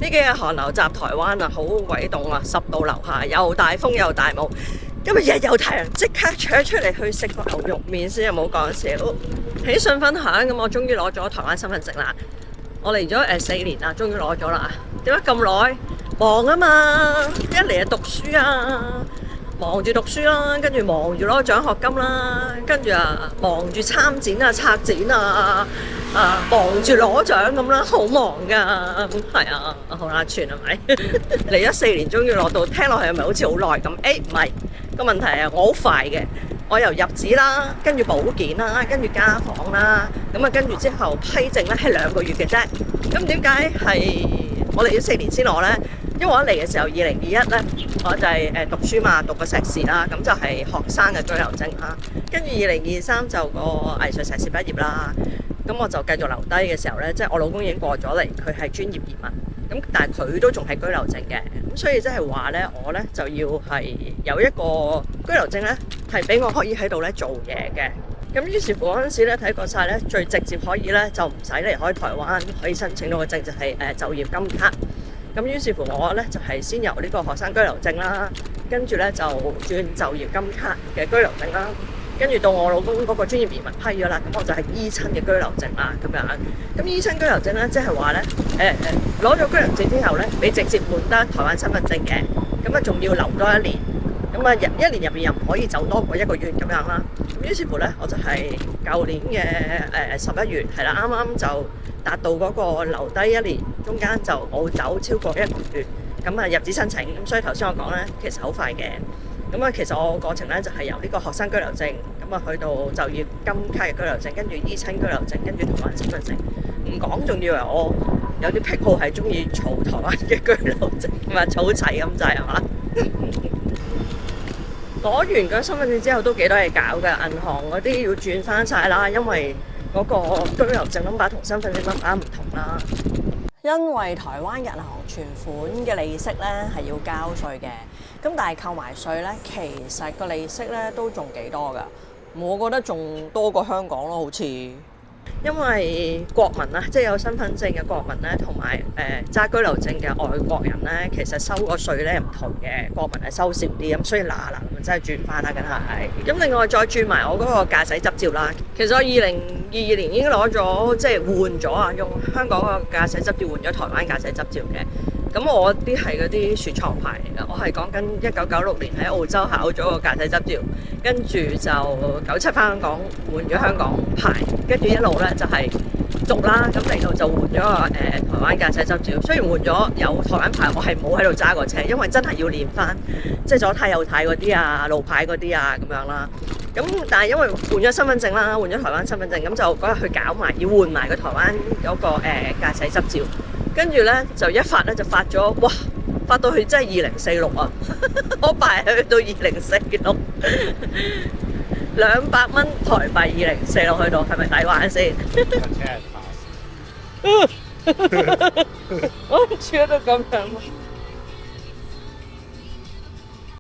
呢幾日寒流襲台灣啊，好鬼凍啊，10度樓下，又大風又大霧。今日日有太陽，即刻搶出嚟去食個牛肉麵先，有冇講笑？喜訊分享，咁我終於攞咗台灣身份證啦！我嚟咗4年啦，終於攞咗啦。點解咁耐？忙啊嘛，一嚟就讀書啊，忙住讀書啦，跟住忙住攞獎學金啦，跟住忙住參展啊、策展啊。忙住攞獎咁啦，好忙噶，係啊，好啦，串係咪？嚟咗4年，終於攞到，聽落去係咪好似好耐咁？唔係，個問題係我好快嘅，我由入紙啦，跟住保檢啦，跟住家訪啦，咁跟住之後批證咧係2個月嘅啫。咁點解係我嚟咗4年先攞呢？因為我一嚟嘅時候2021呢，我就係讀書嘛，讀個碩士啦，咁就係學生嘅居留證啦。跟住2023就個藝術碩士畢業啦。咁我就繼續留低嘅時候呢，即係我老公已經過咗嚟，佢係專業移民，咁但係佢都仲係居留證嘅，咁所以即係話呢，我呢就要係有一個居留證呢，係俾我可以喺度呢做嘢嘅。咁於是乎嗰陣時呢，睇過晒呢，最直接可以呢，就唔使離開台灣，可以申請到個證就係就業金卡。咁於是乎我呢，就係先由呢個學生居留證啦，跟住呢就轉就業金卡嘅居留證啦。跟住到我老公嗰個專業移民批咗啦，咁我就係依親嘅居留證啦，咁樣。咁依親居留證咧，即係話咧，攞咗居留證之後咧，你直接換得台灣身份證嘅，咁仲要留多1年，咁1年入面又唔可以走多過1個月咁樣啦。咁於是乎咧，我就係舊年嘅11月係啦，啱啱就達到嗰個留低1年，中間就冇走超過1個月，咁入紙申請。咁所以頭先我講咧，其實好快嘅。咁其實我過程咧就係由呢個學生居留證，咁去到就業金卡嘅居留證，跟住依親居留證，跟住台灣身份證。唔講仲以為我有啲癖好係中意儲台灣嘅居留證，唔係儲齊咁滯係嘛？攞完個身份證之後都幾多嘢搞㗎，銀行嗰啲要轉翻晒啦，因為嗰個居留證 number 同身份證 number 唔同啦。因為台灣銀行存款嘅利息咧係要交稅嘅，咁但係扣埋稅咧，其實個利息咧都仲幾多㗎，我覺得仲多過香港咯，好似。因為國民啊，即係有身份證嘅國民咧，同埋揸居留證嘅外國人咧，其實收個稅咧唔同嘅，國民係收少啲，咁所以嗱真係轉翻啦，梗係。咁另外再轉埋我嗰個駕駛執照啦，其實我2022年已經攞咗，即係換咗啊，用香港個駕駛執照換咗台灣駕駛執照嘅。咁我啲係嗰啲雪藏牌嚟㗎，我係講緊1996年喺澳洲考咗個駕駛執照，跟住就97翻香港換咗香港牌，跟住一路咧就係續啦，咁嚟到就換咗個台灣駕駛執照。雖然換咗有台灣牌，我係冇喺度揸過車，因為真係要練翻，即係左軚右軚嗰啲啊、路牌嗰啲啊咁樣啦。咁但係因為換咗身份證啦，換咗台灣身份證，咁就嗰日去搞埋，要換埋個台灣嗰個駕駛執照。跟住咧就一發咧就發咗，哇！發到去真係2046啊！我排去到2046，200蚊台幣2046去到，係咪抵玩先？我唔覺得咁樣。